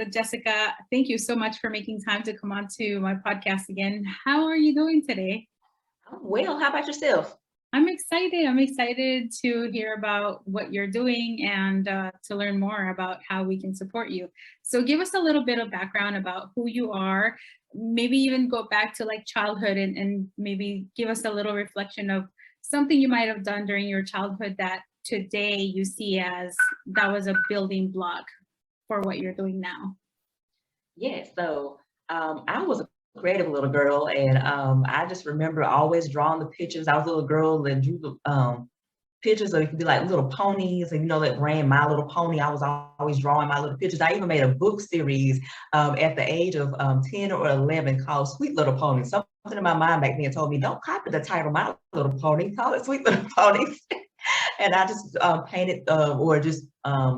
Jessica, thank you so much for making time to come on to my podcast again. How are you doing today? I'm well. How about yourself? I'm excited. I'm excited to hear about what you're doing and to learn more about how we can support you. So, give us a little bit of background about who you are. Maybe even go back to like childhood and maybe give us a little reflection of something you might have done during your childhood that today you see as that was a building block for what you're doing now. Yes. I was a creative little girl, and I just remember always drawing the pictures. I was a little girl and drew the pictures, or it could be like little ponies, and that ran My Little Pony. I was always drawing my little pictures. I even made a book series at the age of 10 or 11 called Sweet Little Pony. Something in my mind back then told me, don't copy the title My Little Pony, call it Sweet Little Pony. And I just painted or just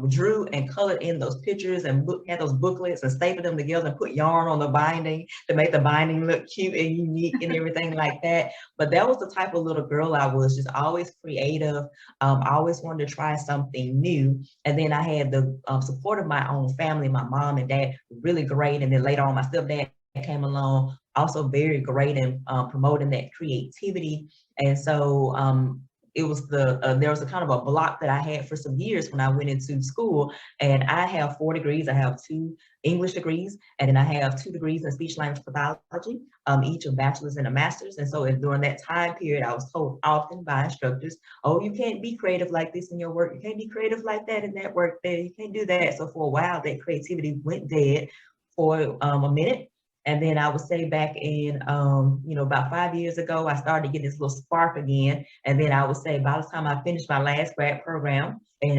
drew and colored in those pictures and had those booklets and stapled them together and put yarn on the binding to make the binding look cute and unique and everything like that. But that was the type of little girl I was, just always creative, always wanted to try something new. And then I had the support of my own family. My mom and dad were really great. And then later on, my stepdad came along, also very great in promoting that creativity. And so it was there was a kind of a block that I had for some years when I went into school, and I have 4 degrees. I have 2 English degrees, and then I have 2 degrees in speech language pathology, each a bachelor's and a master's. And so during that time period, I was told often by instructors, oh, you can't be creative like this in your work. You can't be creative like that in that work there. You can't do that. So for a while, that creativity went dead for a minute. And then I would say back in, about 5 years ago, I started getting this little spark again. And then I would say by the time I finished my last grad program in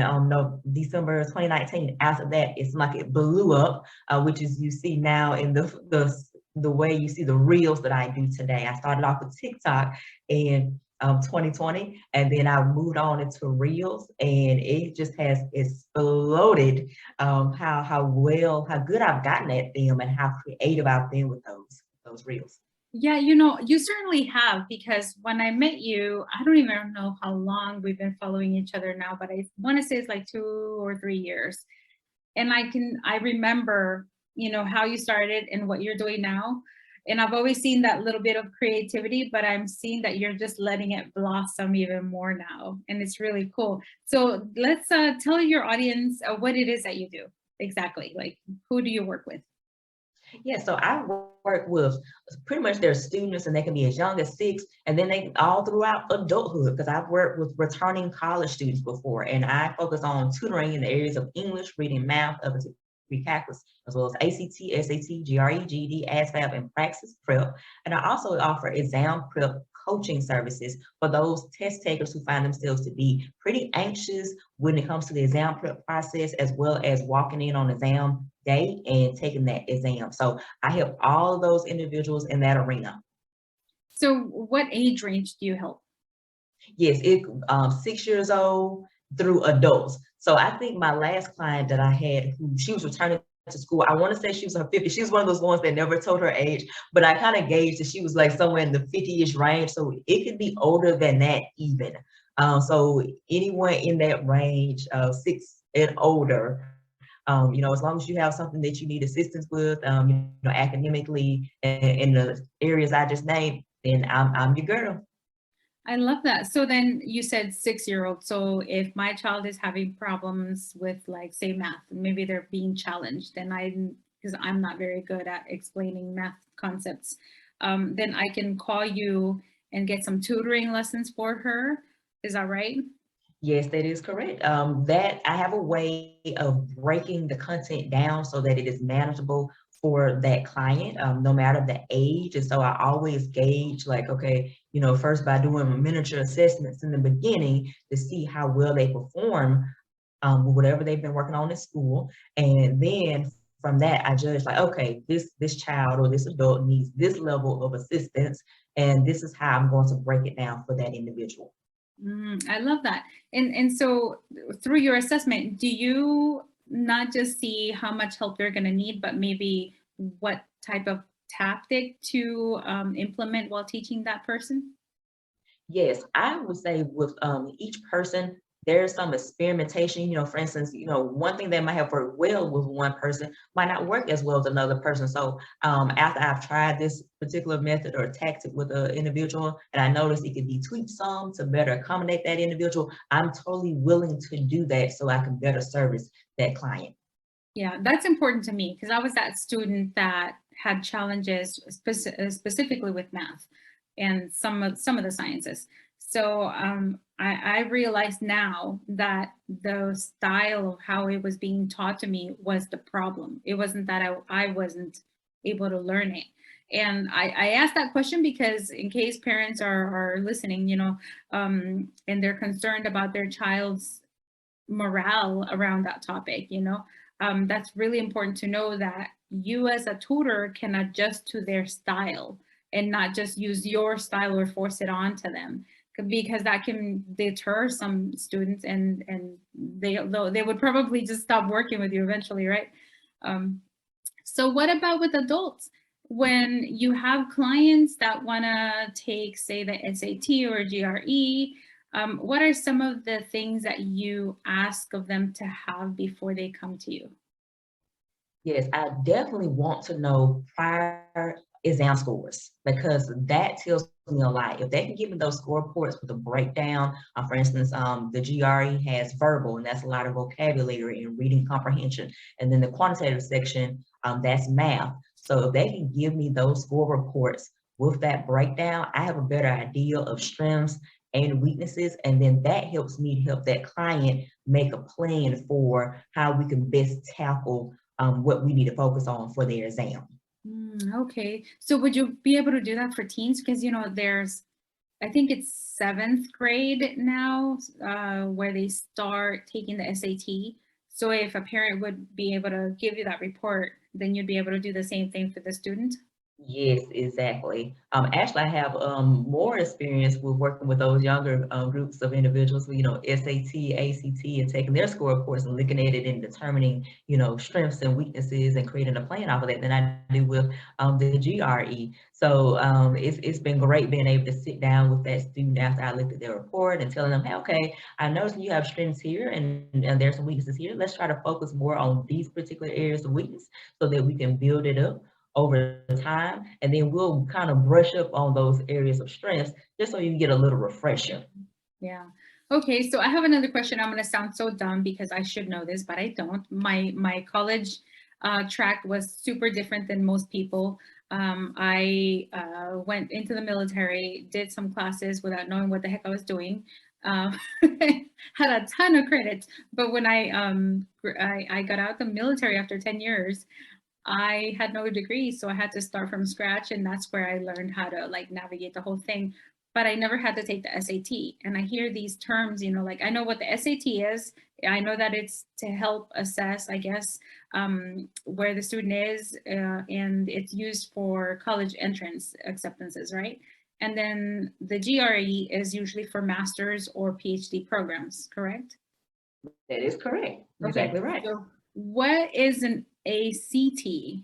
December 2019, after that, it's like it blew up, which is you see now in the way you see the reels that I do today. I started off with TikTok in 2020, and then I moved on into reels, and it just has exploded. How good I've gotten at them, and how creative I've been with those reels. Yeah, you certainly have, because when I met you, I don't even know how long we've been following each other now, but I want to say it's like 2 or 3 years. And I remember, how you started and what you're doing now. And I've always seen that little bit of creativity, but I'm seeing that you're just letting it blossom even more now. And it's really cool. So let's tell your audience what it is that you do exactly. Like, who do you work with? Yeah, so I work with pretty much their students, and they can be as young as 6, and then they all throughout adulthood, because I've worked with returning college students before, and I focus on tutoring in the areas of English, reading, math, up to PRAXIS, as well as ACT, SAT, GRE, GED, ASVAB, and PRAXIS prep. And I also offer exam prep coaching services for those test takers who find themselves to be pretty anxious when it comes to the exam prep process, as well as walking in on exam day and taking that exam. So I help all of those individuals in that arena. So what age range do you help? Yes, 6 years old through adults. So I think my last client that I had, who she was returning to school, I want to say she was in her 50s. She was one of those ones that never told her age, but I kind of gauged that she was like somewhere in the 50-ish range. So it could be older than that even. So anyone in that range of 6 and older, as long as you have something that you need assistance with, academically in the areas I just named, then I'm your girl. I love that. So then you said 6-year-old. So if my child is having problems with, like, say, math, maybe they're being challenged, then because I'm not very good at explaining math concepts, then I can call you and get some tutoring lessons for her. Is that right? Yes, that is correct. That I have a way of breaking the content down so that it is manageable for that client, no matter the age. And so I always gauge, like, okay, first by doing miniature assessments in the beginning to see how well they perform whatever they've been working on in school. And then from that, I judge, like, okay, this child or this adult needs this level of assistance, and this is how I'm going to break it down for that individual. I love that. And so through your assessment, do you not just see how much help they're going to need, but maybe what type of tactic to implement while teaching that person? Yes, I would say with each person, there's some experimentation, for instance, one thing that might have worked well with one person might not work as well as another person. So after I've tried this particular method or tactic with an individual and I noticed it could be tweaked some to better accommodate that individual, I'm totally willing to do that so I can better service that client. Yeah, that's important to me because I was that student that had challenges specifically with math and some of the sciences. So I realize now that the style of how it was being taught to me was the problem. It wasn't that I wasn't able to learn it. And I asked that question because in case parents are listening, and they're concerned about their child's morale around that topic, that's really important to know that you as a tutor can adjust to their style and not just use your style or force it onto them, because that can deter some students and they would probably just stop working with you eventually, right? So what about with adults? When you have clients that want to take, say, the SAT or GRE, what are some of the things that you ask of them to have before they come to you? Yes, I definitely want to know prior exam scores because that tells me a lot. If they can give me those score reports with a breakdown, for instance, the GRE has verbal, and that's a lot of vocabulary and reading comprehension. And then the quantitative section, that's math. So if they can give me those score reports with that breakdown, I have a better idea of strengths and weaknesses, and then that helps me to help that client make a plan for how we can best tackle what we need to focus on for their exam. Okay, so would you be able to do that for teens? Because there's, I think it's 7th grade now, where they start taking the SAT. So if a parent would be able to give you that report, then you'd be able to do the same thing for the student. Yes, exactly. Actually, I have more experience with working with those younger groups of individuals, SAT, ACT, and taking their score reports and looking at it and determining, strengths and weaknesses and creating a plan off of that than I do with the GRE. So it's been great being able to sit down with that student after I looked at their report and telling them, hey, okay, I noticed you have strengths here and there's some weaknesses here. Let's try to focus more on these particular areas of weakness so that we can build it up over time, and then we'll kind of brush up on those areas of strengths just so you can get a little refresher. Yeah. Okay, so I have another question. I'm going to sound so dumb because I should know this, but I don't. My college track was super different than most people. I went into the military, did some classes without knowing what the heck I was doing. Had a ton of credits, but when I got out the military after 10 years, I had no degree, so I had to start from scratch, and that's where I learned how to navigate the whole thing. But I never had to take the SAT. And I hear these terms, like I know what the SAT is. I know that it's to help assess, I guess, where the student is, and it's used for college entrance acceptances, right? And then the GRE is usually for master's or PhD programs, correct? That is correct. Okay. Exactly right. So what is an ACT?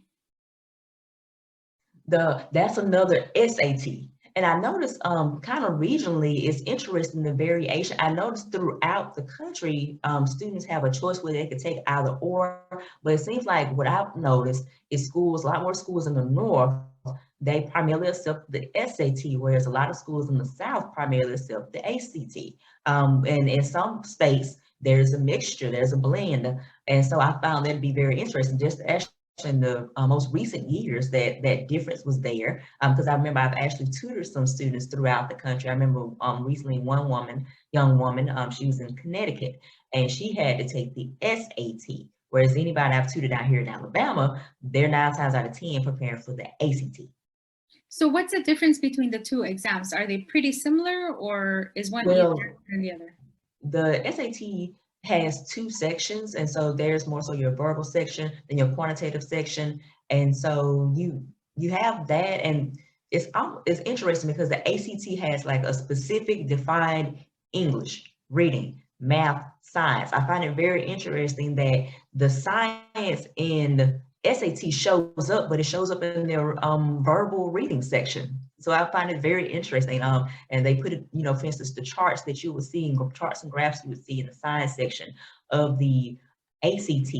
That's another SAT. And I noticed kind of regionally, it's interesting the variation. I noticed throughout the country, students have a choice where they could take either or, but it seems like what I've noticed is schools, a lot more schools in the north, they primarily accept the SAT, whereas a lot of schools in the South primarily accept the ACT. And in some states, there's a mixture, there's a blend. And so I found that to be very interesting, just actually in the most recent years that difference was there, because I remember I've actually tutored some students throughout the country. I remember recently one young woman, she was in Connecticut, and she had to take the SAT, whereas anybody I've tutored out here in Alabama, they're 9 times out of 10 preparing for the ACT. So what's the difference between the two exams? Are they pretty similar, or is one easier than the other? The SAT has 2 sections, and so there's more so your verbal section than your quantitative section, and so you have that, and it's interesting because the ACT has like a specific defined English, reading, math, science. I find it very interesting that the science in SAT shows up, but it shows up in their verbal reading section. So I find it very interesting. And they put it, you know, for instance, the charts that you would see, charts and graphs you would see in the science section of the ACT.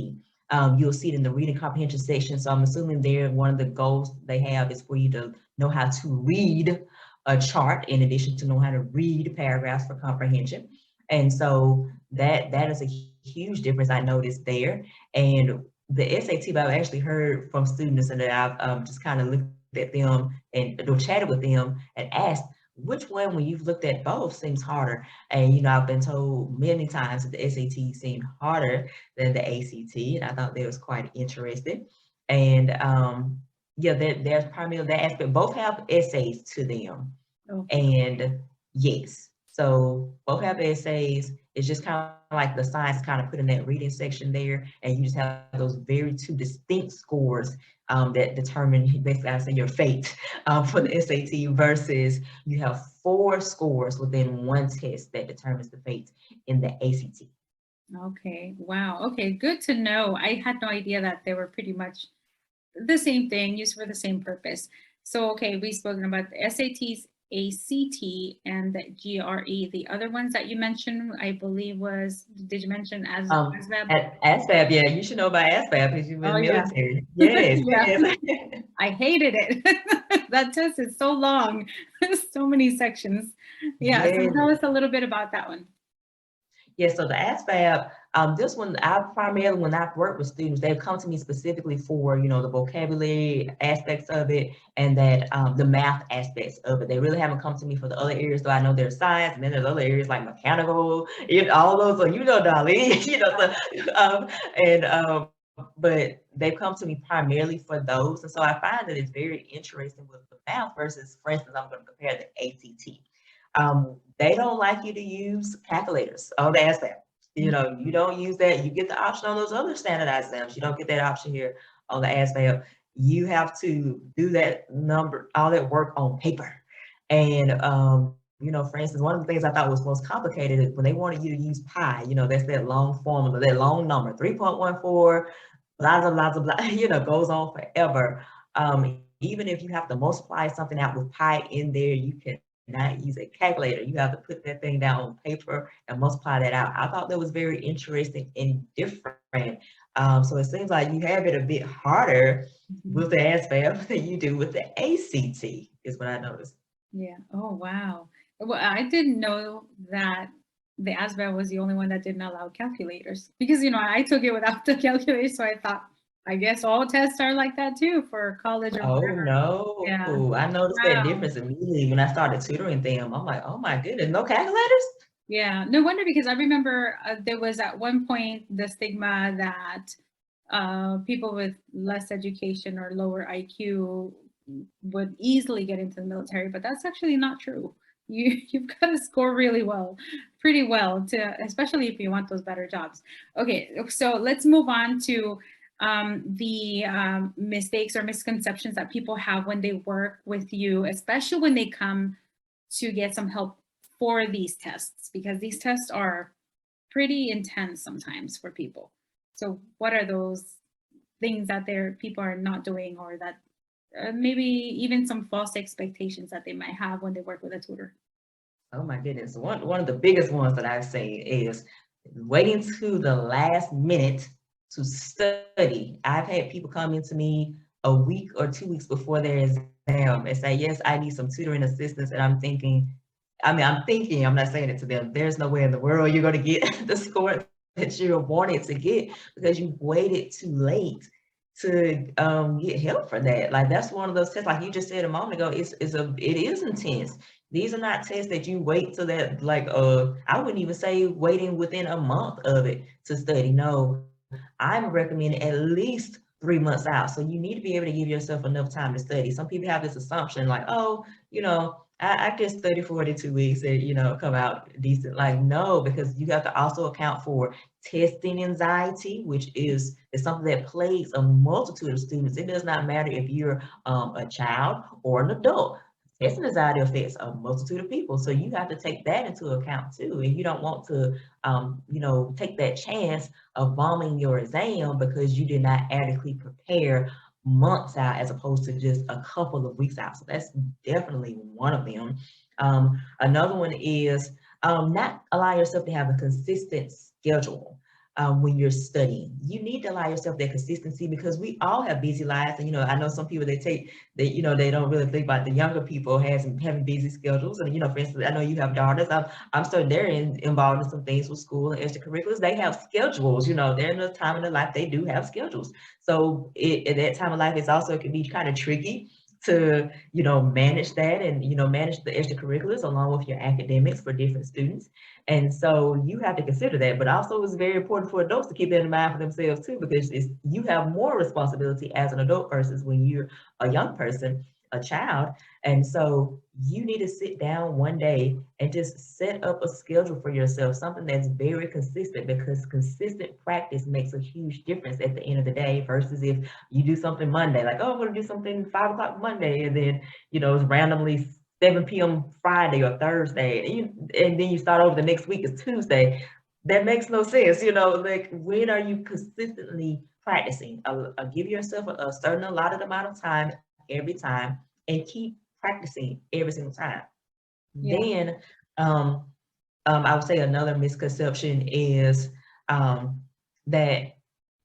You'll see it in the reading comprehension section. So I'm assuming there, one of the goals they have is for you to know how to read a chart in addition to know how to read paragraphs for comprehension. And so that is a huge difference I noticed there. And the SAT, but I've actually heard from students and that I've just kind of looked at them and or chatted with them and asked, which one, when you've looked at both, seems harder? And, you know, I've been told many times that the SAT seemed harder than the ACT, and I thought that was quite interesting. And yeah, there's primarily that aspect. Both have essays to them. Okay. And yes, so both have essays. It's just kind of like the science kind of put in that reading section there, and you just have those very two distinct scores that determine basically, I say, your fate for the SAT versus you have 4 scores within one test that determines the fate in the ACT. Okay. Wow. Okay. Good to know. I had no idea that they were pretty much the same thing, used for the same purpose. So, okay, we've spoken about the SATs, ACT, and the GRE. The other ones that you mentioned, I believe did you mention ASVAB? At ASVAB, yeah, you should know about ASVAB because you've Oh, been yeah. military. Yes, Yeah. yes. I hated it. That test is so long, so many sections. Yeah. So Yes. tell us a little bit about that one. Yeah, so the ASVAB, this one, I primarily, when I've worked with students, they've come to me specifically for, you know, the vocabulary aspects of it and that the math aspects of it. They really haven't come to me for the other areas, though I know there's science, and then there's other areas like mechanical, you know, all those, so you know, Dolly, you know, so, but they've come to me primarily for those. And so I find that it's very interesting with the math versus, for instance, I'm going to compare the ACT. They don't like you to use calculators on the ASVAB. You know, you don't use that. You get the option on those other standardized exams. You don't get that option here on the ASVAB. You have to do that number, all that work on paper. And, you know, for instance, one of the things I thought was most complicated is when they wanted you to use pi, you know, that's that long formula, that long number, 3.14, blah, blah, blah, blah, blah, you know, goes on forever. Even if you have to multiply something out with pi in there, you can not use a calculator. You have to put that thing down on paper and multiply that out. I thought that was very interesting and different. So it seems like you have it a bit harder with the ASVAB than you do with the ACT, is what I noticed. Yeah. Oh, wow. Well, I didn't know that the ASVAB was the only one that didn't allow calculators because, you know, I took it without the calculator. So I thought, I guess all tests are like that too for college or Oh whatever. no, Yeah. I noticed that Wow. difference immediately when I started tutoring them. I'm like, oh my goodness, no calculators? Yeah. No wonder, because I remember there was at one point the stigma that people with less education or lower IQ would easily get into the military, but that's actually not true. You've got to score really well, pretty well, to especially if you want those better jobs. Okay, so let's move on to the mistakes or misconceptions that people have when they work with you, especially when they come to get some help for these tests, because these tests are pretty intense sometimes for people. So what are those things that people are not doing, or that maybe even some false expectations that they might have when they work with a tutor? Oh my goodness. One of the biggest ones that I've seen is waiting to the last minute to study. I've had people come into me a week or 2 weeks before their exam and say, yes, I need some tutoring assistance. And I'm thinking, I'm not saying it to them, there's no way in the world you're going to get the score that you're wanting to get because you waited too late to get help for that. Like that's one of those tests, like you just said a moment ago, it is intense. These are not tests that you wait till that, like, I wouldn't even say waiting within a month of it to study. No, I'm recommending at least 3 months out. So you need to be able to give yourself enough time to study. Some people have this assumption like, oh, you know, I can study 42 weeks and, you know, come out decent. Like, no, because you have to also account for testing anxiety, which is something that plagues a multitude of students. It does not matter if you're a child or an adult. Testing anxiety affects a multitude of people. So you have to take that into account too. And you don't want to, you know, take that chance of bombing your exam because you did not adequately prepare months out as opposed to just a couple of weeks out. So that's definitely one of them. Another one is not allow yourself to have a consistent schedule. When you're studying, you need to allow yourself that consistency because we all have busy lives. And, I know some people they don't really think about the younger people having busy schedules. And, for instance, I know you have daughters. I'm certain they're involved in some things with school and extracurriculars. They have schedules, they're in a time in their life, they do have schedules. So at that time of life, it can be kind of tricky to, manage that and, manage the extracurriculars along with your academics for different students. And so you have to consider that, but also it's very important for adults to keep that in mind for themselves too, because you have more responsibility as an adult versus when you're a young person, a child. And so you need to sit down one day and just set up a schedule for yourself, something that's very consistent, because consistent practice makes a huge difference at the end of the day versus if you do something Monday, like, oh, I'm going to do something 5 o'clock Monday, and then, it's randomly 7 p.m. Friday or Thursday, and then you start over the next week is Tuesday. That makes no sense. Like, when are you consistently practicing? Give yourself a certain allotted amount of time every time and keep practicing every single time. Yeah. Then I would say another misconception is that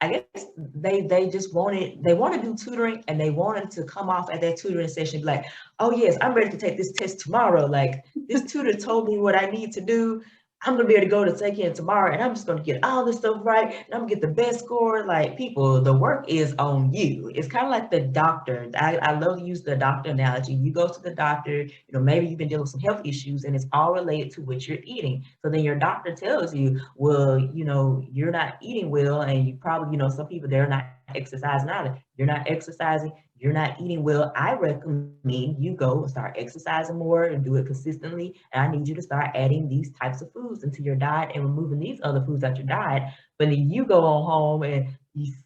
I guess they just want to do tutoring, and they wanted to come off at that tutoring session like, oh yes, I'm ready to take this test tomorrow. Like, this tutor told me what I need to do. I'm gonna be able to go to take it tomorrow, and I'm just gonna get all this stuff right, and I'm gonna get the best score. Like, people, the work is on you. It's kind of like the doctor. I love to use the doctor analogy. You go to the doctor, maybe you've been dealing with some health issues, and it's all related to what you're eating. So then your doctor tells you, well, you're not eating well, and you probably, some people, they're not exercising either. You're not exercising, you're not eating well. I recommend you go and start exercising more and do it consistently. And I need you to start adding these types of foods into your diet and removing these other foods out your diet. But then you go on home and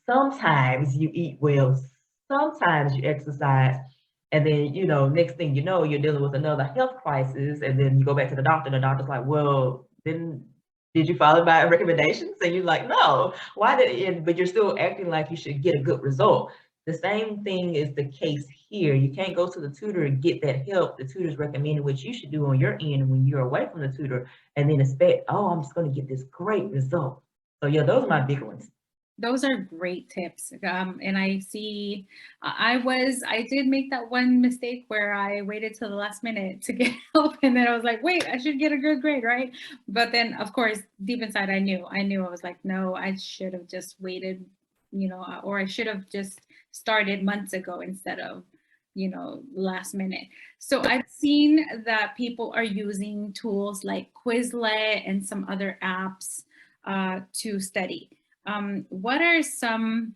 sometimes you eat well, sometimes you exercise. And then, next thing you know, you're dealing with another health crisis. And then you go back to the doctor, and the doctor's like, well, then did you follow my recommendations? And you're like, no, why did, but you're still acting like you should get a good result. The same thing is the case here. You can't go to the tutor and get that help. The tutor's recommending what you should do on your end when you're away from the tutor, and then expect, oh, I'm just going to get this great result. So yeah, those are my big ones. Those are great tips. And I see, I did make that one mistake where I waited till the last minute to get help. And then I was like, wait, I should get a good grade, right? But then of course, deep inside, I knew I was like, no, I should have just waited, or I should have just started months ago instead of, last minute. So I've seen that people are using tools like Quizlet and some other apps to study. What are some,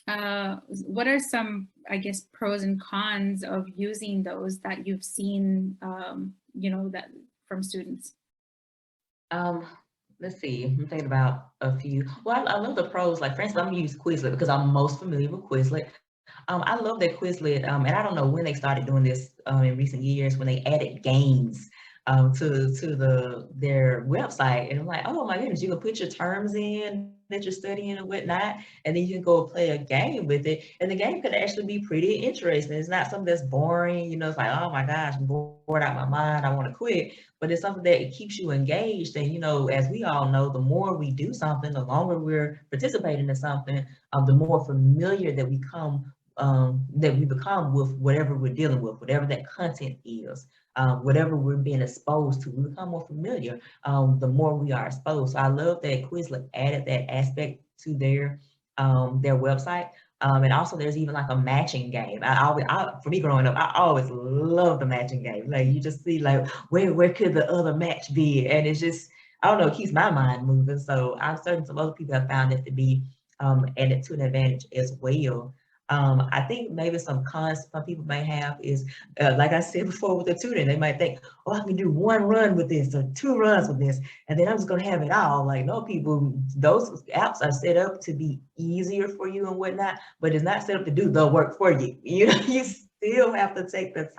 I guess, pros and cons of using those that you've seen, that from students? Let's see, I'm thinking about a few. Well, I love the pros. Like, for instance, I'm gonna use Quizlet because I'm most familiar with Quizlet. I love that Quizlet, and I don't know when they started doing this in recent years, when they added games to their website, and I'm like, oh my goodness, you can put your terms in that you're studying and whatnot, and then you can go play a game with it, and the game could actually be pretty interesting. It's not something that's boring, it's like, oh my gosh, I'm bored out of my mind, I want to quit. But it's something that it keeps you engaged, and as we all know, the more we do something, the longer we're participating in something, the more familiar that we become with whatever we're dealing with, whatever that content is. Whatever we're being exposed to, we become more familiar the more we are exposed. So I love that Quizlet added that aspect to their website. And also there's even like a matching game. For me growing up, I always loved the matching game. Like, you just see like, where could the other match be? And it's just, I don't know, it keeps my mind moving. So I'm certain some other people have found it to be added to an advantage as well. I think maybe some cons some people may have is, like I said before with the tutoring, they might think, oh, I can do one run with this or 2 runs with this, and then I'm just gonna have it all. Like, no, people, those apps are set up to be easier for you and whatnot, but it's not set up to do the work for you. You still have to take the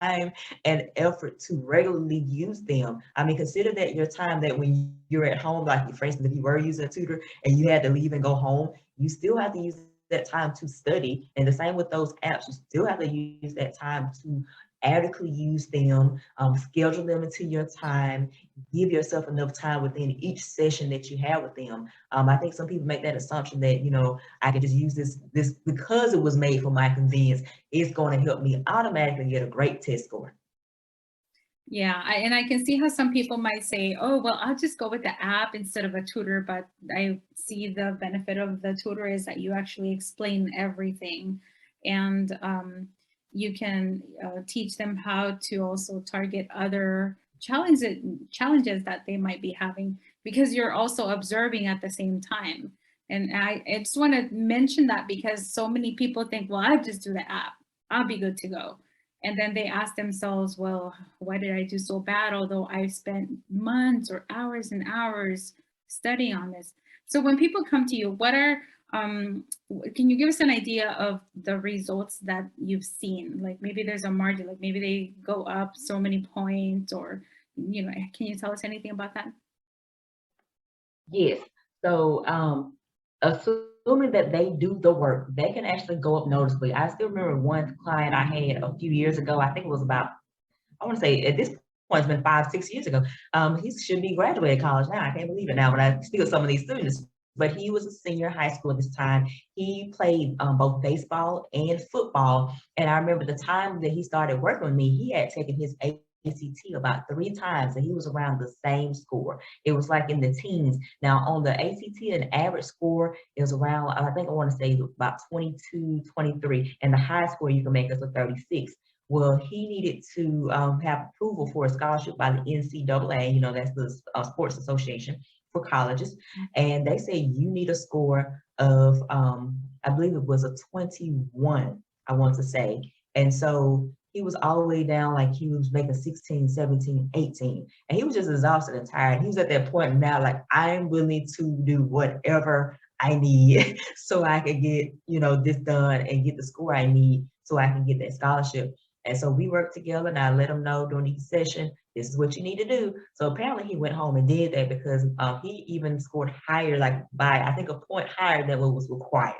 time and effort to regularly use them. I mean, consider that your time that when you're at home, like for instance, if you were using a tutor and you had to leave and go home, you still have to use that time to study. And the same with those apps, you still have to use that time to adequately use them, schedule them into your time, give yourself enough time within each session that you have with them. I think some people make that assumption that, you know, I can just use this because it was made for my convenience, it's going to help me automatically get a great test score. Yeah, and I can see how some people might say, oh, well, I'll just go with the app instead of a tutor. But I see the benefit of the tutor is that you actually explain everything. And you can teach them how to also target other challenges that they might be having, because you're also observing at the same time. And I just want to mention that because so many people think, well, I'll just do the app, I'll be good to go. And then they ask themselves, well, why did I do so bad? Although I spent months or hours and hours studying on this. So when people come to you, what are, can you give us an idea of the results that you've seen? Like maybe there's a margin, like maybe they go up so many points, or, you know, can you tell us anything about that? Yes. So assuming that they do the work, they can actually go up noticeably. I still remember one client I had a few years ago. I think it was about, I want to say at this point, it's been 5, 6 years ago. He should be graduated college now. I can't believe it now when I speak of some of these students. But he was a senior in high school at this time. He played both baseball and football. And I remember the time that he started working with me, he had taken his ACT about 3 times and he was around the same score. It was like in the teens. Now on the ACT, an average score is around, I think I want to say about 22, 23, and the high score you can make is a 36. Well, he needed to have approval for a scholarship by the NCAA, you know, that's the sports association for colleges. And they say you need a score of, I believe it was a 21, I want to say. And so he was all the way down, like he was making 16, 17, 18. And he was just exhausted and tired. He was at that point now, like, I'm willing to do whatever I need so I can get, you know, this done and get the score I need so I can get that scholarship. And so we worked together and I let him know during each session, this is what you need to do. So apparently he went home and did that because he even scored higher, like by, I think, a point higher than what was required.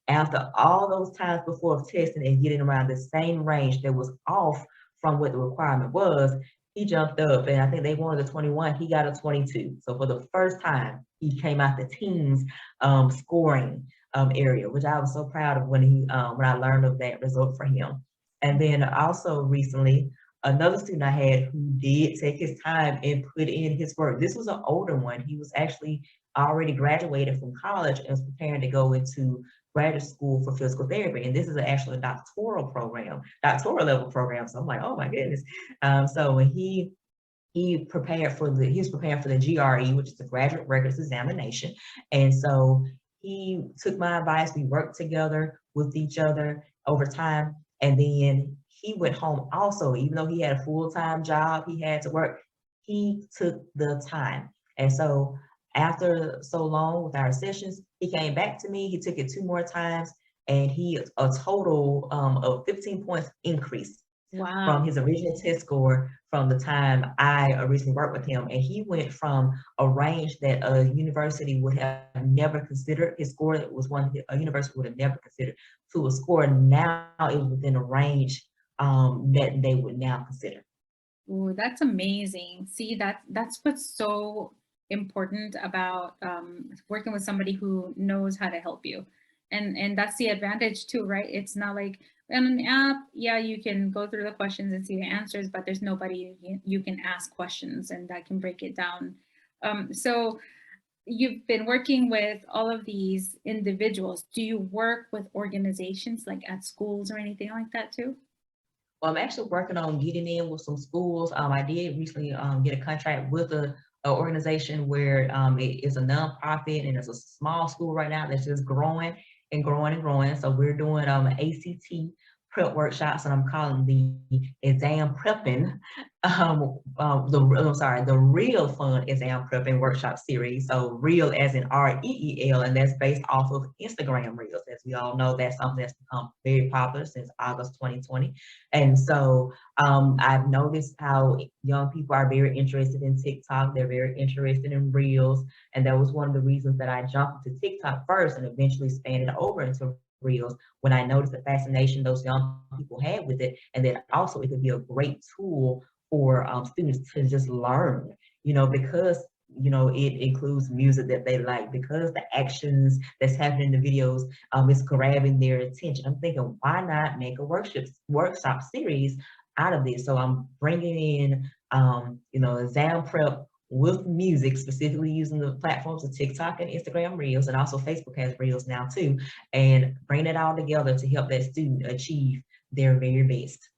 After all those times before of testing and getting around the same range that was off from what the requirement was, he jumped up and I think they wanted a 21, he got a 22. So for the first time, he came out the teens scoring area, which I was so proud of when I learned of that result for him. And then also recently, another student I had who did take his time and put in his work. This was an older one. He was actually already graduated from college and was preparing to go into graduate school for physical therapy. And this is actually a doctoral level program. So I'm like, oh my goodness. So when he was preparing for the GRE, which is the graduate records examination. And so he took my advice. We worked together with each other over time. And then he went home also, even though he had a full-time job, he had to work, he took the time. And so after so long with our sessions, he came back to me, he took it 2 more times, and a total of 15 points increase from his original test score from the time I originally worked with him. And he went from a range that a university would have never considered, his score was one a university would have never considered, to a score now it was within a range that they would now consider. Ooh, that's amazing. See, that's what's so important about working with somebody who knows how to help you. And that's the advantage too, right? It's not like on an app, yeah, you can go through the questions and see the answers, but there's nobody you can ask questions and that can break it down. So you've been working with all of these individuals. Do you work with organizations like at schools or anything like that too? Well, I'm actually working on getting in with some schools. I did recently get a contract with a organization where it is a nonprofit and it's a small school right now that's just growing and growing and growing. So we're doing ACT prep workshops, and I'm calling the exam prepping, the real fun exam prepping workshop series. So real as in REEL, and that's based off of Instagram Reels. As we all know, that's something that's become very popular since August 2020. And so I've noticed how young people are very interested in TikTok. They're very interested in Reels. And that was one of the reasons that I jumped to TikTok first and eventually expanded over into reels when I noticed the fascination those young people had with it, and then also it could be a great tool for students to just learn, because it includes music that they like, because the actions that's happening in the videos is grabbing their attention. I'm thinking, why not make a workshop series out of this? So I'm bringing in exam prep with music, specifically using the platforms of TikTok and Instagram Reels, and also Facebook has Reels now too, and bring it all together to help that student achieve their very best.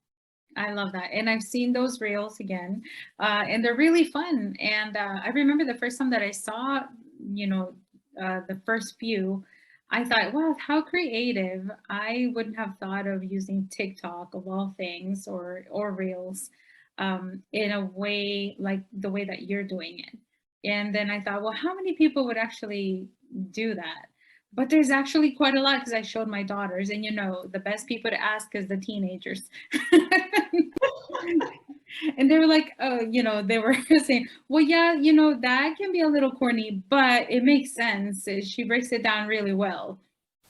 I love that. And I've seen those reels again, and they're really fun. And I remember the first time that I saw, the first few, I thought, wow, how creative. I wouldn't have thought of using TikTok of all things, or reels, in a way like the way that you're doing it. And then I thought, well, how many people would actually do that? But there's actually quite a lot, because I showed my daughters, and the best people to ask is the teenagers. And they were like, oh, they were saying, well, yeah, that can be a little corny, but it makes sense. She breaks it down really well.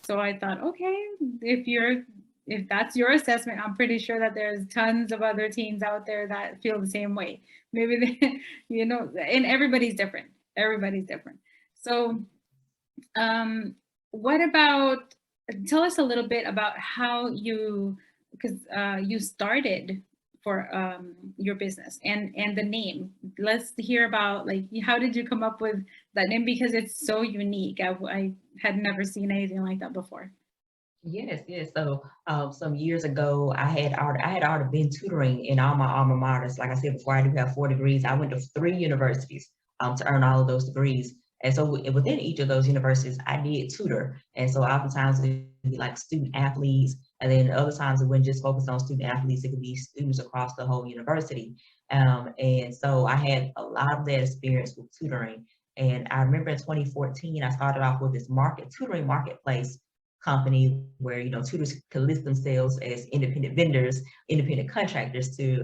So I thought, okay, if that's your assessment, I'm pretty sure that there's tons of other teens out there that feel the same way. Maybe they, and everybody's different. Everybody's different. So what about, tell us a little bit about how because you started for your business, and the name. Let's hear about, like, how did you come up with that name, because it's so unique. I had never seen anything like that before. Yes, yes. So some years ago, I had already been tutoring in all my alma maters. Like I said before, I do have 4 degrees. I went to 3 universities to earn all of those degrees. And so within each of those universities, I did tutor. And so oftentimes it would be like student athletes, and then other times it wouldn't just focus on student athletes. It could be students across the whole university. And so I had a lot of that experience with tutoring. And I remember in 2014, I started off with this tutoring marketplace company where tutors could list themselves as independent vendors, independent contractors to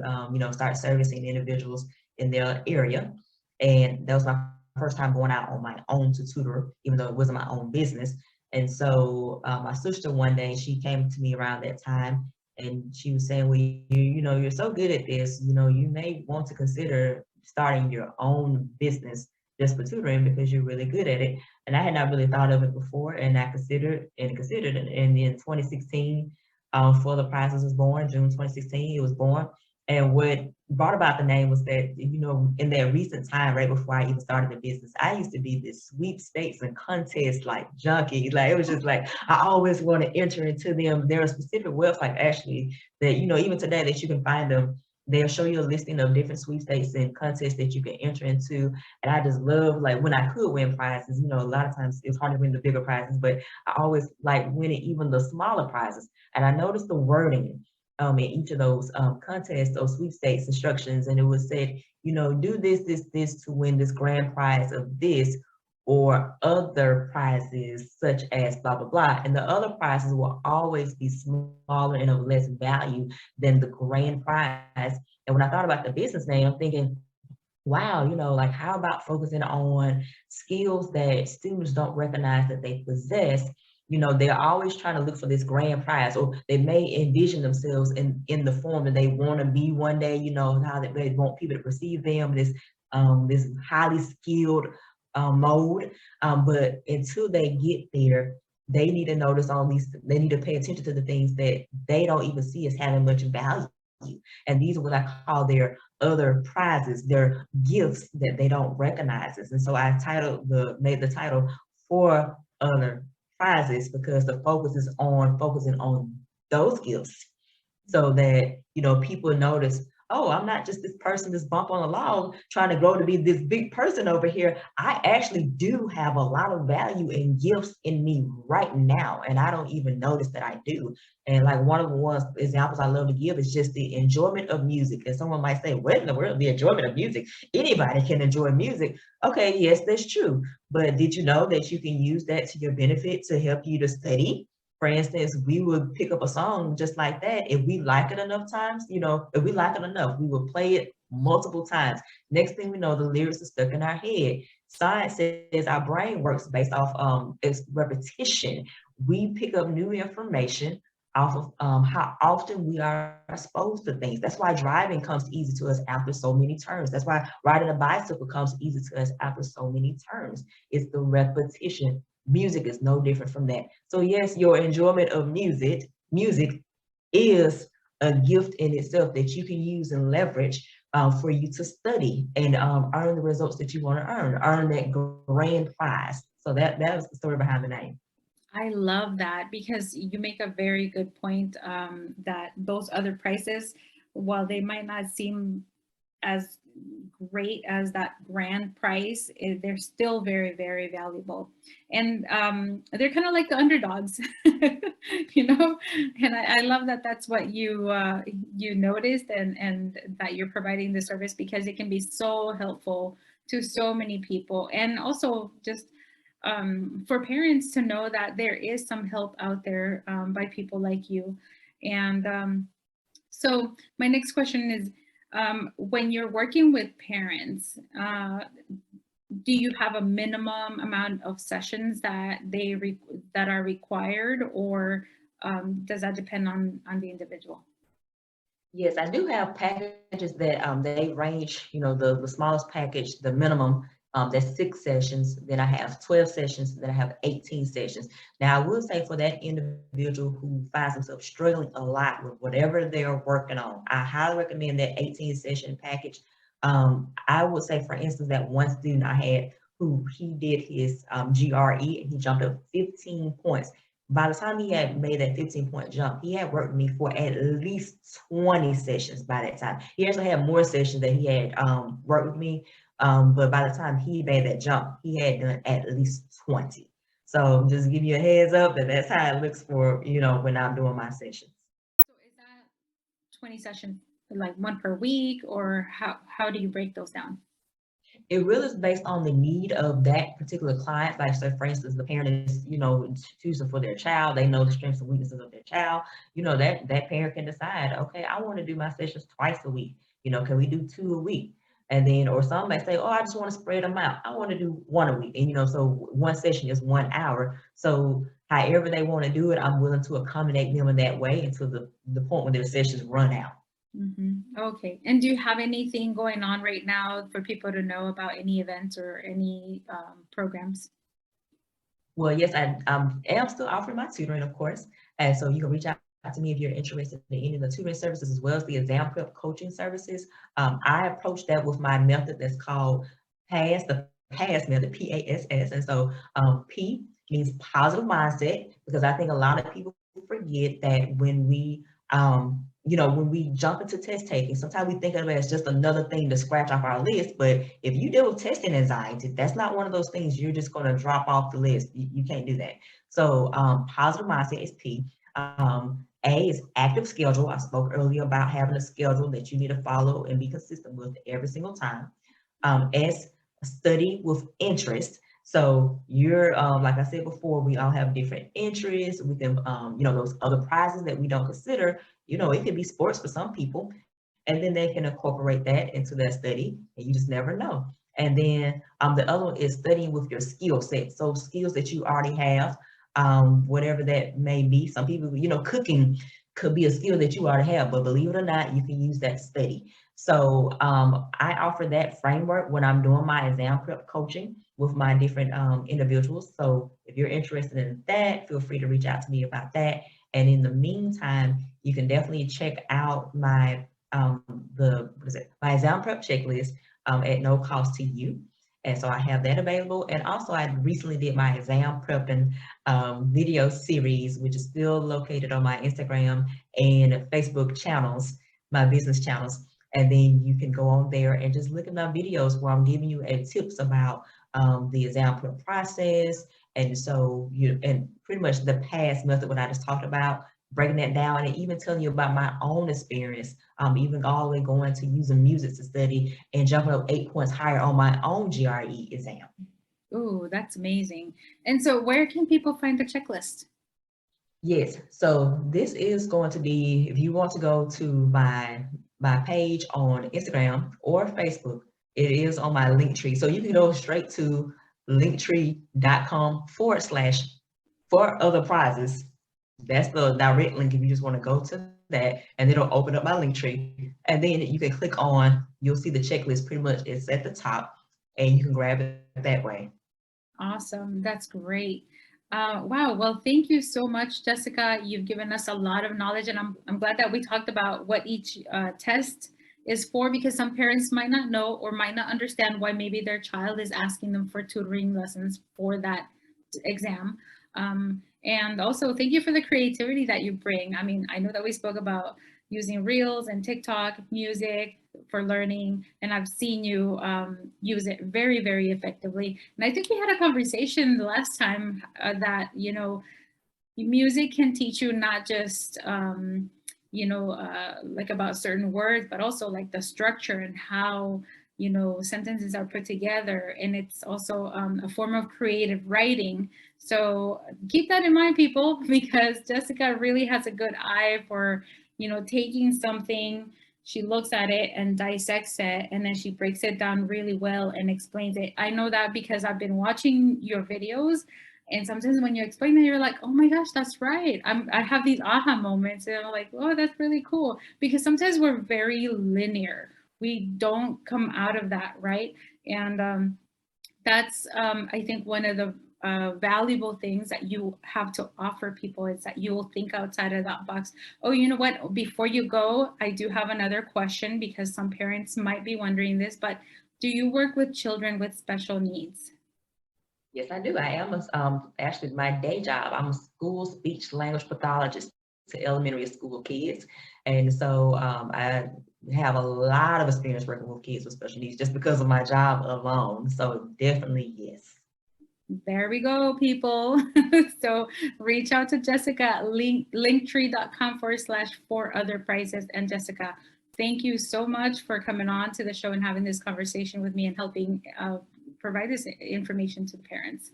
start servicing individuals in their area. And that was my first time going out on my own to tutor, even though it wasn't my own business. And so my sister one day, she came to me around that time, and she was saying, well, you're so good at this, you may want to consider starting your own business just for tutoring, because you're really good at it. And I had not really thought of it before, and I considered it. And in 2016, For the PRAXIS was born. June 2016, it was born. And what brought about the name was that, in that recent time, right before I even started the business, I used to be this sweepstakes and contest like junkie. Like, it was just like, I always want to enter into them. There are specific websites actually that, even today, that you can find them. They'll show you a listing of different sweepstakes and contests that you can enter into. And I just love, like, when I could win prizes, a lot of times it's hard to win the bigger prizes, but I always like winning even the smaller prizes. And I noticed the wording in each of those contests, those sweepstakes instructions, and it was said, do this to win this grand prize of this, or other prizes such as blah, blah, blah. And the other prizes will always be smaller and of less value than the grand prize. And when I thought about the business name, I'm thinking, wow, like, how about focusing on skills that students don't recognize that they possess? They're always trying to look for this grand prize, or they may envision themselves in the form that they want to be one day, how they want people to perceive them, this highly skilled mode. But until they get there, they need to notice they need to pay attention to the things that they don't even see as having much value. And these are what I call their other prizes, their gifts that they don't recognize. And so I made the title For Other Prizes, because the focus is on focusing on those gifts, so that people notice, oh, I'm not just this person that's bump on a log trying to grow to be this big person over here. I actually do have a lot of value and gifts in me right now, and I don't even notice that I do. And like, one of the examples I love to give is just the enjoyment of music. And someone might say, what in the world, the enjoyment of music? Anybody can enjoy music. Okay, yes, that's true. But did you know that you can use that to your benefit to help you to study? For instance, we would pick up a song just like that. If we like it enough times, if we like it enough, we will play it multiple times. Next thing we know, the lyrics are stuck in our head. Science says our brain works based off its repetition. we pick up new information off of how often we are exposed to things. That's why driving comes easy to us after so many turns. That's why riding a bicycle comes easy to us after so many turns. It's the repetition. Music is no different from that. So yes, your enjoyment of music is a gift in itself that you can use and leverage for you to study and earn the results that you want to earn that grand prize. So that was the story behind the name. I love that because you make a very good point, that those other prices, while they might not seem as great as that grand price, they're still very, very valuable. And they're kind of like the underdogs, you know? And I love that that's what you noticed, and that you're providing the service, because it can be so helpful to so many people. And also just for parents to know that there is some help out there by people like you. And so my next question is, when you're working with parents, do you have a minimum amount of sessions that that are required, or does that depend on the individual? Yes, I do have packages that they range, the smallest package, the minimum, that's 6 sessions. Then I have 12 sessions, then I have 18 sessions. Now I will say for that individual who finds themselves struggling a lot with whatever they're working on, I highly recommend that 18 session package. I would say, for instance, that one student I had who he did his GRE and he jumped up 15 points. By the time he had made that 15-point jump, he had worked with me for at least 20 sessions by that time. He actually had more sessions that he had worked with me, but by the time he made that jump, he had done at least 20. So just give you a heads up that that's how it looks for, when I'm doing my sessions. So is that 20 sessions, like one per week, or how do you break those down? It really is based on the need of that particular client. Like, so for instance, the parent is, choosing for their child. They know the strengths and weaknesses of their child. That parent can decide, okay, I want to do my sessions twice a week. Can we do 2 a week? And then, or some may say, oh, I just want to spread them out. I want to do 1 a week. And, so one session is 1 hour. So however they want to do it, I'm willing to accommodate them in that way until the point when their sessions run out. Okay. And do you have anything going on right now for people to know about, any events or any programs? Well, yes, I am still offering my tutoring, of course. And so you can reach out to me if you're interested in any of the tutoring services, as well as the exam prep coaching services. I approach that with my method that's called the PASS method, PASS. And so P means positive mindset, because I think a lot of people forget that when we jump into test taking, sometimes we think of it as just another thing to scratch off our list. But if you deal with testing anxiety, that's not one of those things you're just going to drop off the list. You can't do that. So positive mindset is P. A is active schedule. I spoke earlier about having a schedule that you need to follow and be consistent with every single time. S, study with interest. So you're, like I said before, we all have different interests. We can, those other prizes that we don't consider, it could be sports for some people, and then they can incorporate that into their study, and you just never know. And then the other one is studying with your skill set. So skills that you already have, whatever that may be. Some people, cooking could be a skill that you already have, but believe it or not, you can use that study. So I offer that framework when I'm doing my exam prep coaching with my different individuals. So if you're interested in that, feel free to reach out to me about that. And in the meantime, you can definitely check out my my exam prep checklist at no cost to you. And so I have that available. And also I recently did my exam prepping video series, which is still located on my Instagram and Facebook channels, my business channels. And then you can go on there and just look at my videos where I'm giving you tips about the exam prep process. And so and pretty much the PASS method, what I just talked about, breaking that down and even telling you about my own experience, even all the way going to using music to study and jumping up 8 points higher on my own GRE exam. Ooh, that's amazing. And so where can people find the checklist? Yes, so this is going to be, if you want to go to my page on Instagram or Facebook, it is on my link tree. So you can go straight to linktree.com/, for other prizes. That's the direct link if you just want to go to that, and it'll open up my link tree. And then you can click on, you'll see the checklist pretty much, it's at the top, and you can grab it that way. Awesome. That's great. Wow. Well, thank you so much, Jessica. You've given us a lot of knowledge, and I'm glad that we talked about what each test is for, because some parents might not know or might not understand why maybe their child is asking them for tutoring lessons for that exam. And also thank you for the creativity that you bring. I mean, I know that we spoke about using Reels and TikTok, music for learning, and I've seen you use it very, very effectively. And I think we had a conversation the last time that, you know, music can teach you not just, you know, like about certain words, but also like the structure and how, you know, sentences are put together. And it's also a form of creative writing. So keep that in mind, people, because Jessica really has a good eye for, you know, taking something, she looks at it and dissects it, and then she breaks it down really well and explains it. I know that because I've been watching your videos, and sometimes when you explain it, you're like, oh my gosh, that's right. I have these aha moments, and I'm like, oh, that's really cool. Because sometimes we're very linear. We don't come out of that, right? And that's, I think, one of the valuable things that you have to offer people is that you will think outside of that box. Oh, you know what? Before you go, I do have another question, because some parents might be wondering this, but do you work with children with special needs? Yes, I do. I am actually my day job. I'm a school speech language pathologist to elementary school kids, and so I have a lot of experience working with kids with special needs just because of my job alone. So definitely yes. There we go, people. So reach out to Jessica, linktree.com/4otherprices. And Jessica, thank you so much for coming on to the show and having this conversation with me and helping provide this information to the parents.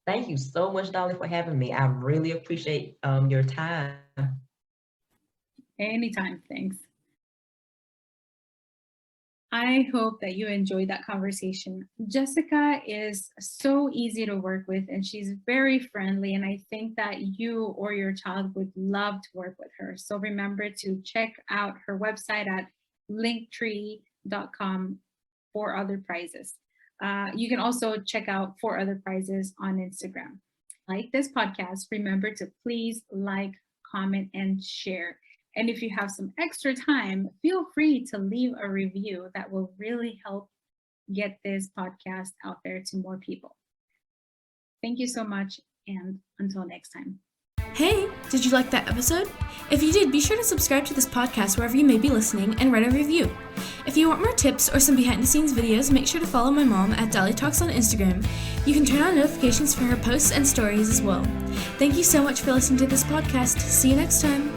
Thank you so much, Dolly, for having me. I really appreciate your time. Anytime, thanks. I hope that you enjoyed that conversation. Jessica is so easy to work with, and she's very friendly, and I think that you or your child would love to work with her. So remember to check out her website at linktree.com/4otherprices. You can also check out 4otherprices on Instagram. Like this podcast, remember to please like, comment, and share. And if you have some extra time, feel free to leave a review. That will really help get this podcast out there to more people. Thank you so much, and until next time. Hey, did you like that episode? If you did, be sure to subscribe to this podcast wherever you may be listening and write a review. If you want more tips or some behind-the-scenes videos, make sure to follow my mom at Dalitalks on Instagram. You can turn on notifications for her posts and stories as well. Thank you so much for listening to this podcast. See you next time.